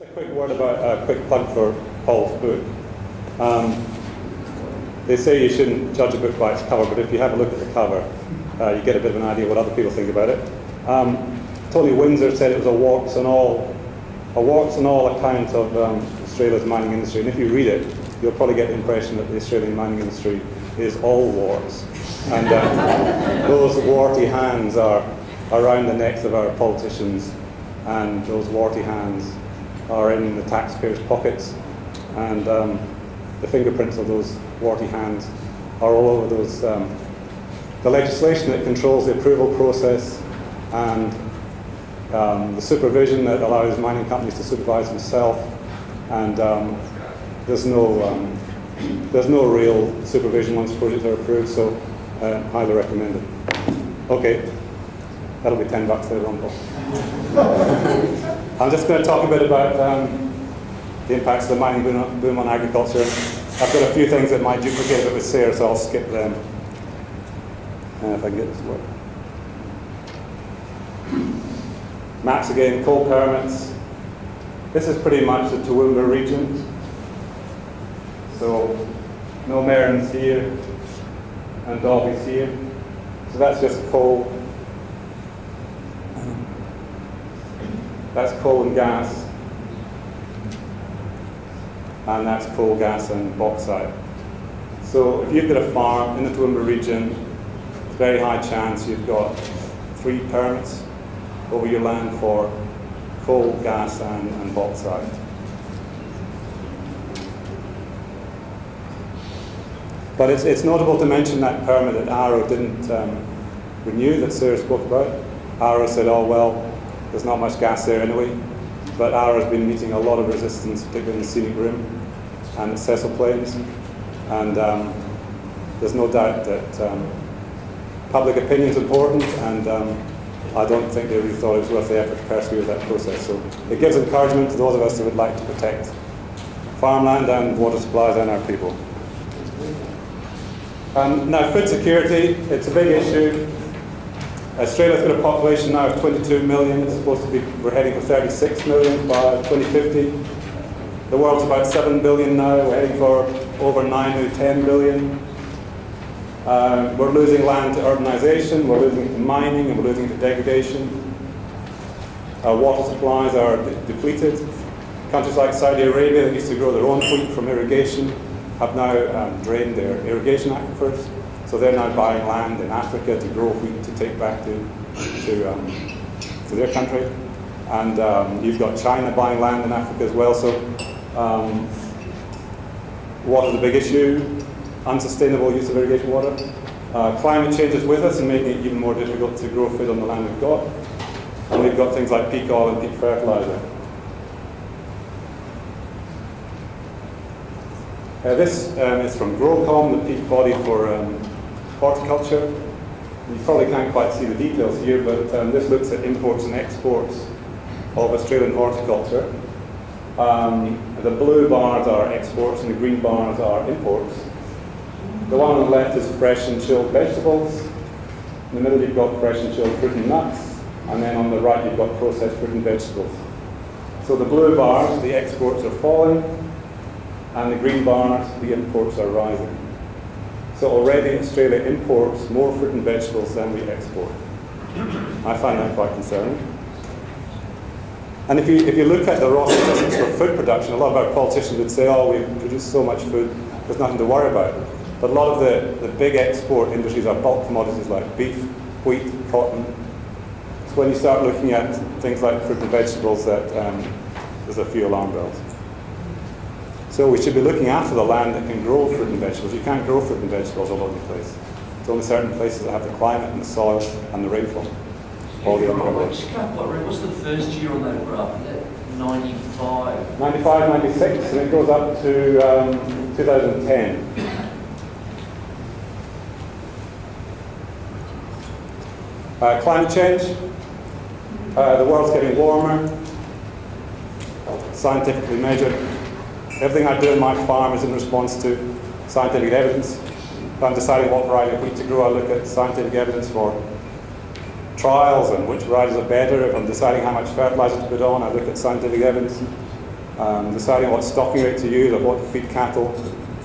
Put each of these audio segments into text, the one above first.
A quick word about a quick plug for Paul's book. They say you shouldn't judge a book by its cover, but if you have a look at the cover, you get a bit of an idea what other people think about it. Tony Windsor said it was a warts and all account of Australia's mining industry, and if you read it, you'll probably get the impression that the Australian mining industry is all warts, and those warty hands are around the necks of our politicians, and those warty hands are in the taxpayers' pockets, and the fingerprints of those warty hands are all over those, the legislation that controls the approval process and the supervision that allows mining companies to supervise themselves, and there's no real supervision once projects are approved, so highly recommended. Okay, that'll be $10 later on, Paul. I'm just going to talk a bit about the impacts of the mining boom on agriculture. I've got a few things that might duplicate a bit with Sarah, so I'll skip them. If I can get this to work. Maps again, coal permits. This is pretty much the Toowoomba region. So no Merrins here and Dalby's here. So that's just coal. That's coal and gas. And that's coal, gas and bauxite. So if you've got a farm in the Toowoomba region, it's a very high chance you've got 3 permits over your land for coal, gas and bauxite. But it's notable to mention that permit that Arrow didn't renew, that Sarah spoke about. Arrow said, oh well, there's not much gas there anyway. But Arrow's been meeting a lot of resistance, particularly in the scenic rim and the Cecil Plains. And there's no doubt that public opinion is important, and I don't think they really thought it was worth the effort to persevere with that process. So it gives encouragement to those of us who would like to protect farmland and water supplies and our people. Now, food security, it's a big issue. Australia's got a population now of 22 million. It's supposed to be, we're heading for 36 million by 2050. The world's about 7 billion now. We're heading for over 9 to 10 billion. We're losing land to urbanization, we're losing to mining, and we're losing to degradation. Our water supplies are depleted. Countries like Saudi Arabia that used to grow their own wheat from irrigation have now drained their irrigation aquifers. So they're now buying land in Africa to grow wheat to take back to their country. And you've got China buying land in Africa as well. So water's a big issue. Unsustainable use of irrigation water. Climate change is with us and making it even more difficult to grow food on the land we've got. And we've got things like peak oil and peak fertilizer. This is from Growcom, the peak body for horticulture. You probably can't quite see the details here, but this looks at imports and exports of Australian horticulture. The blue bars are exports and the green bars are imports. The one on the left is fresh and chilled vegetables. In the middle you've got fresh and chilled fruit and nuts. And then on the right you've got processed fruit and vegetables. So the blue bars, the exports are falling, and the green bars, the imports are rising. So already Australia imports more fruit and vegetables than we export. I find that quite concerning. And if you look at the raw statistics for food production, a lot of our politicians would say, oh, we produce so much food, there's nothing to worry about. But a lot of the big export industries are bulk commodities like beef, wheat, cotton. So when you start looking at things like fruit and vegetables, that there's a few alarm bells. So we should be looking after the land that can grow fruit and vegetables. You can't grow fruit and vegetables all over the place. It's only certain places that have the climate and the soil and the rainfall. All the other what's the first year on that graph? 95? 95, 96, and it goes up to 2010. Climate change. The world's getting warmer, scientifically measured. Everything I do in my farm is in response to scientific evidence. If I'm deciding what variety of wheat to grow, I look at scientific evidence for trials and which varieties are better. If I'm deciding how much fertilizer to put on, I look at scientific evidence. deciding what stocking rate to use or what to feed cattle.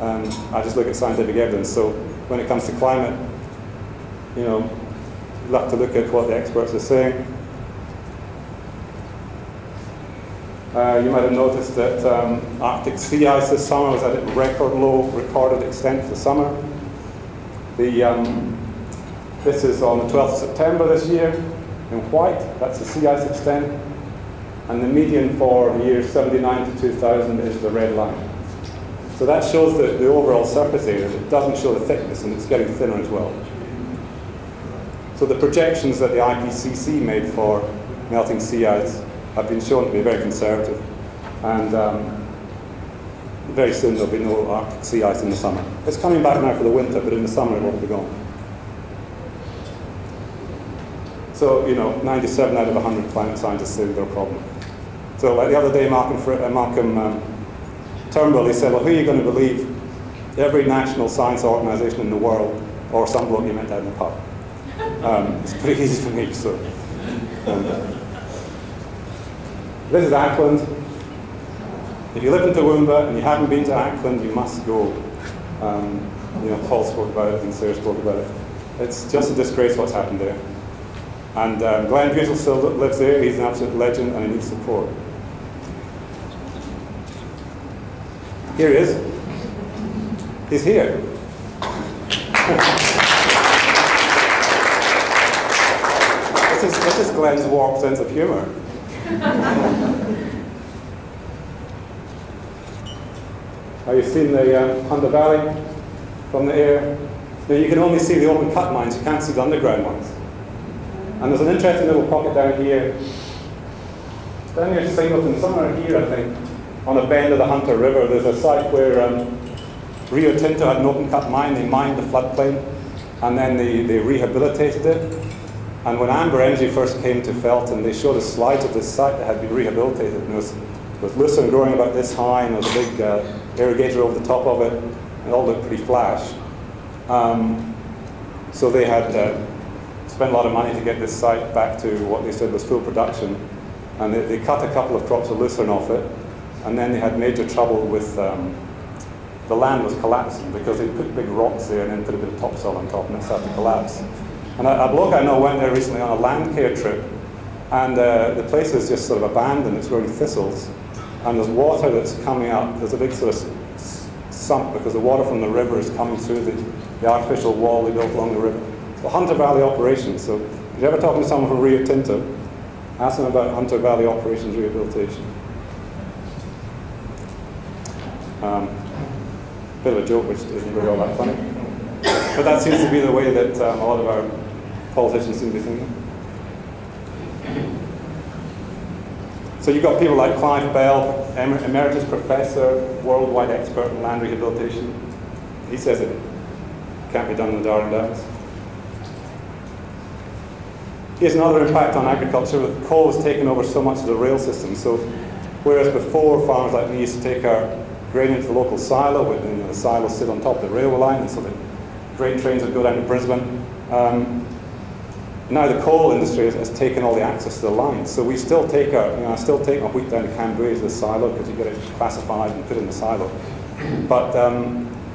I just look at scientific evidence. So when it comes to climate, you know, you'll have to look at what the experts are saying. You might have noticed that Arctic sea ice this summer was at a record low recorded extent for the summer. This is on the 12th of September this year in white. That's the sea ice extent. And the median for the years 79 to 2000 is the red line. So that shows the overall surface area. It doesn't show the thickness, and it's getting thinner as well. So the projections that the IPCC made for melting sea ice have been shown to be very conservative. And very soon there'll be no Arctic sea ice in the summer. It's coming back now for the winter, but in the summer it won't be gone. So, you know, 97 out of 100 climate scientists say they're a problem. So like the other day, Malcolm Turnbull, he said, well, who are you going to believe? Every national science organisation in the world, or some bloke you met down in the pub. It's pretty easy for me, so. This is Aklann. If you live in Toowoomba and you haven't been to Aklann, you must go. You know, Paul spoke about it and Sarah spoke about it. It's just a disgrace what's happened there. And Glenn Butel still lives there. He's an absolute legend and he needs support. Here he is. He's here. This is Glenn's warped sense of humour. Have you seen the Hunter Valley from the air? Now you can only see the open cut mines, you can't see the underground ones. And there's an interesting little pocket down here Singleton, somewhere here I think, on a bend of the Hunter River. There's a site where Rio Tinto had an open cut mine. They mined the floodplain and then they rehabilitated it. And when Amber Energy first came to Felton, they showed us slides of this site that had been rehabilitated. And it was lucerne growing about this high, and there was a big irrigator over the top of it, and it all looked pretty flash. So they had spent a lot of money to get this site back to what they said was full production. And they cut a couple of crops of lucerne off it, and then they had major trouble with the land was collapsing because they put big rocks there and then put a bit of topsoil on top, and it started to collapse. And a bloke I know went there recently on a land care trip, and the place is just sort of abandoned. It's growing thistles, and there's water that's coming up. There's a big sort of sump because the water from the river is coming through the artificial wall they built along the river. It's the Hunter Valley operations. So if you're ever talking to someone from Rio Tinto, ask them about Hunter Valley operations rehabilitation. Bit of a joke, which isn't really all that funny. But that seems to be the way that a lot of our politicians seem to be thinking. So you've got people like Clive Bell, emeritus professor, worldwide expert in land rehabilitation. He says it can't be done in the Darling Downs. Here's another impact on agriculture. Coal has taken over so much of the rail system. So whereas before farmers like me used to take our grain into the local silo, with the silos sit on top of the railway line, and so the grain trains would go down to Brisbane. Now the coal industry has taken all the access to the line. So we still take I still take my wheat down to Canberra to the silo because you get it classified and put in the silo. But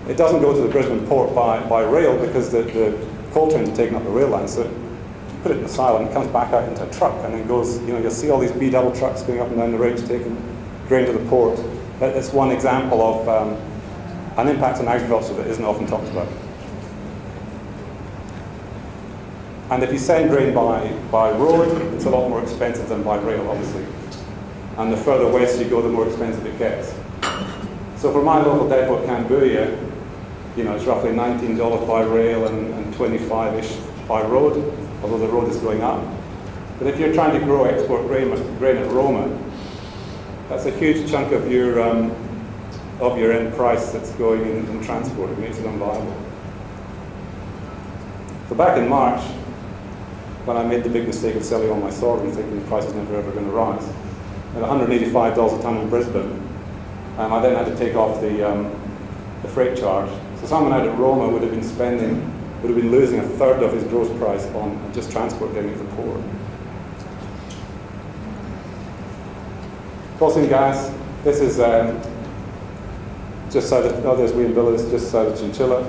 it doesn't go to the Brisbane port by rail because the coal trains are taking up the rail line. So you put it in the silo and it comes back out into a truck and then goes, you'll see all these B-double trucks going up and down the roads taking grain to the port. That's one example of an impact on agriculture that isn't often talked about. And if you send grain by road, it's a lot more expensive than by rail, obviously. And the further west you go, the more expensive it gets. So for my local depot at Canberra, it's roughly $19 by rail and 25-ish by road, although the road is going up. But if you're trying to grow export grain at Roma, that's a huge chunk of your end price that's going in transport. It makes it unviable. So back in March, when I made the big mistake of selling all my sorghum, thinking the price is never ever going to rise, at $185 a tonne in Brisbane, I then had to take off the freight charge. So someone out at Roma would have been losing a third of his gross price on just transport getting it to the port. Fossil gas, This is just south of, oh, there's William just south of Chinchilla.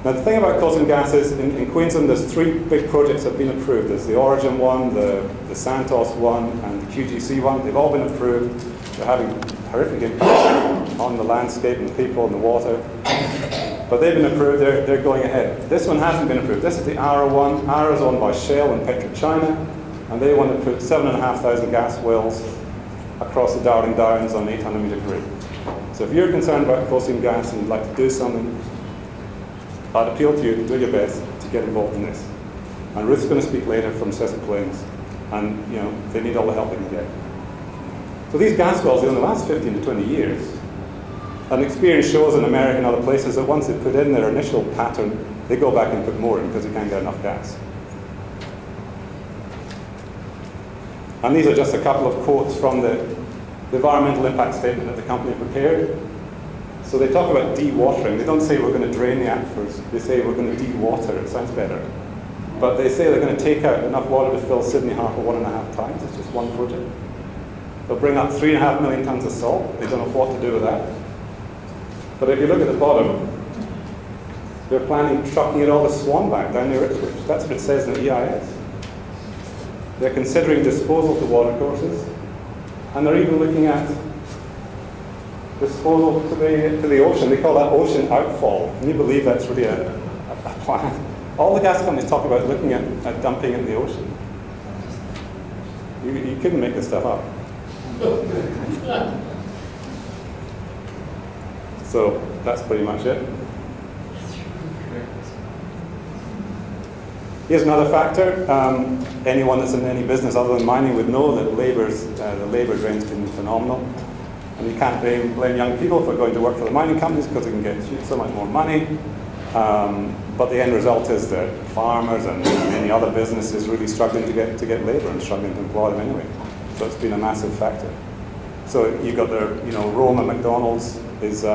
Now the thing about coal seam gases, in Queensland there's 3 big projects that have been approved. There's the Origin one, the Santos one, and the QGC one. They've all been approved. They're having horrific impact on the landscape and the people and the water. But they've been approved, they're going ahead. This one hasn't been approved. This is the ARA one. ARA is owned by Shell and PetroChina, and they want to put 7,500 gas wells across the Darling Downs on an 800-metre grid. So if you're concerned about coal seam gas and you'd like to do something, I'd appeal to you to do your best to get involved in this. And Ruth's going to speak later from Cecil Plains, and you know they need all the help they can get. So these gas wells, in the last 15 to 20 years, and experience shows in America and other places that once they put in their initial pattern, they go back and put more in because they can't get enough gas. And these are just a couple of quotes from the environmental impact statement that the company prepared. So they talk about dewatering. They don't say we're going to drain the aquifers. They say we're going to dewater. It sounds better. But they say they're going to take out enough water to fill Sydney Harbour 1.5 times. It's just one project. They'll bring up 3.5 million tonnes of salt. They don't know what to do with that. But if you look at the bottom, they're planning trucking it all to Swanbank down near Ipswich. That's what it says in the EIS. They're considering disposal to watercourses, and they're even looking at disposal to the ocean. They call that ocean outfall. Can you believe that's really a plan? All the gas companies talk about looking at dumping in the ocean. You couldn't make this stuff up. So that's pretty much it. Here's another factor. Anyone that's in any business other than mining would know that the labour drain's been phenomenal. And you can't blame young people for going to work for the mining companies because they can get so much more money. But the end result is that farmers and many other businesses really struggling to get labour and struggling to employ them anyway. So it's been a massive factor. So you've got Rome and McDonald's is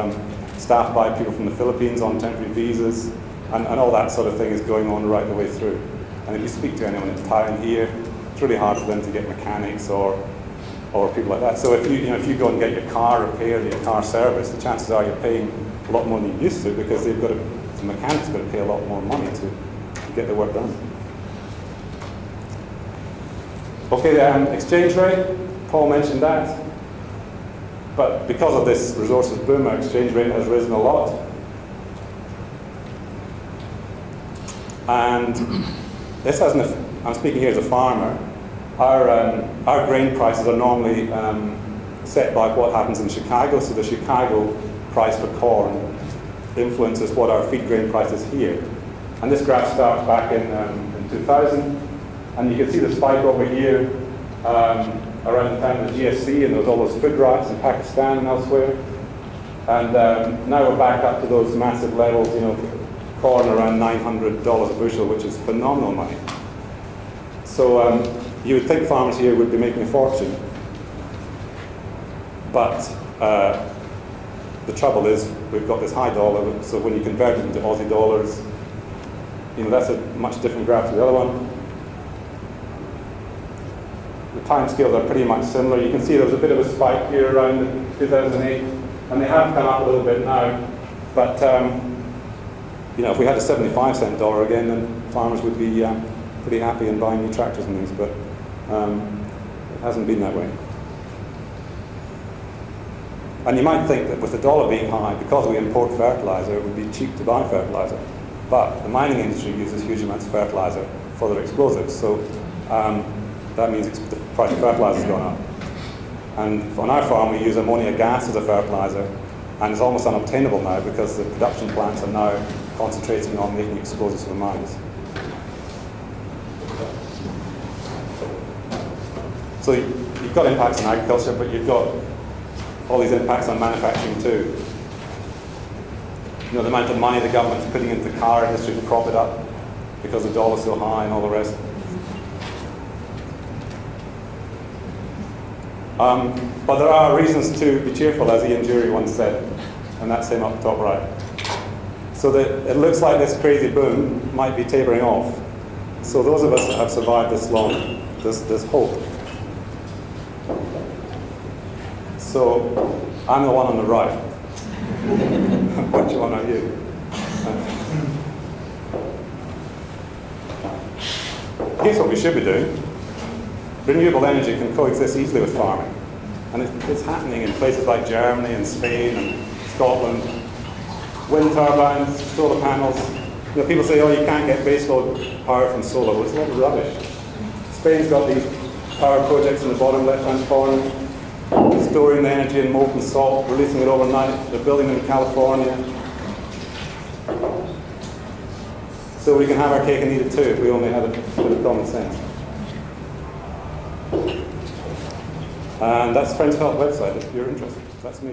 staffed by people from the Philippines on temporary visas, and all that sort of thing is going on right the way through. And if you speak to anyone in town here, it's really hard for them to get mechanics or people like that. So if you go and get your car repaired, your car serviced, the chances are you're paying a lot more than you used to because the mechanic's got to pay a lot more money to get the work done. Okay, the exchange rate, Paul mentioned that. But because of this resources boom, our exchange rate has risen a lot. And this hasn't, I'm speaking here as a farmer, our grain prices are normally set by what happens in Chicago. So the Chicago price for corn influences what our feed grain price is here. And this graph starts back in 2000. And you can see the spike over here around the time of the GFC, and there was all those food riots in Pakistan and elsewhere. And now we're back up to those massive levels, corn around $900 a bushel, which is phenomenal money. So you would think farmers here would be making a fortune. But the trouble is, we've got this high dollar, so when you convert it into Aussie dollars, that's a much different graph to the other one. The time scales are pretty much similar. You can see there was a bit of a spike here around 2008, and they have come up a little bit now. But if we had a 75-cent dollar again, then farmers would be pretty happy in buying new tractors and things. But it hasn't been that way. And you might think that with the dollar being high, because we import fertilizer, it would be cheap to buy fertilizer. But the mining industry uses huge amounts of fertilizer for their explosives. So that means the price of fertilizer has gone up. And on our farm, we use ammonia gas as a fertilizer, and it's almost unobtainable now because the production plants are now concentrating on making explosives for the mines. So you've got impacts on agriculture, but you've got all these impacts on manufacturing too. The amount of money the government's putting into the car industry to prop it up because the dollar's so high and all the rest. But there are reasons to be cheerful, as Ian Jury once said, and that's him up top right. So that it looks like this crazy boom might be tapering off. So those of us that have survived this long, there's hope. So I'm the one on the right. Which one are you? Here's what we should be doing. Renewable energy can coexist easily with farming. And it's happening in places like Germany and Spain and Scotland. Wind turbines, solar panels. You know, people say, oh, you can't get baseload power from solar. Well, it's a lot of rubbish. Spain's got these power projects in the bottom left-hand corner, storing the energy in molten salt, releasing it overnight. They're building them in California. So we can have our cake and eat it too if we only had a bit of common sense. And that's Friends of Felton website if you're interested. That's me.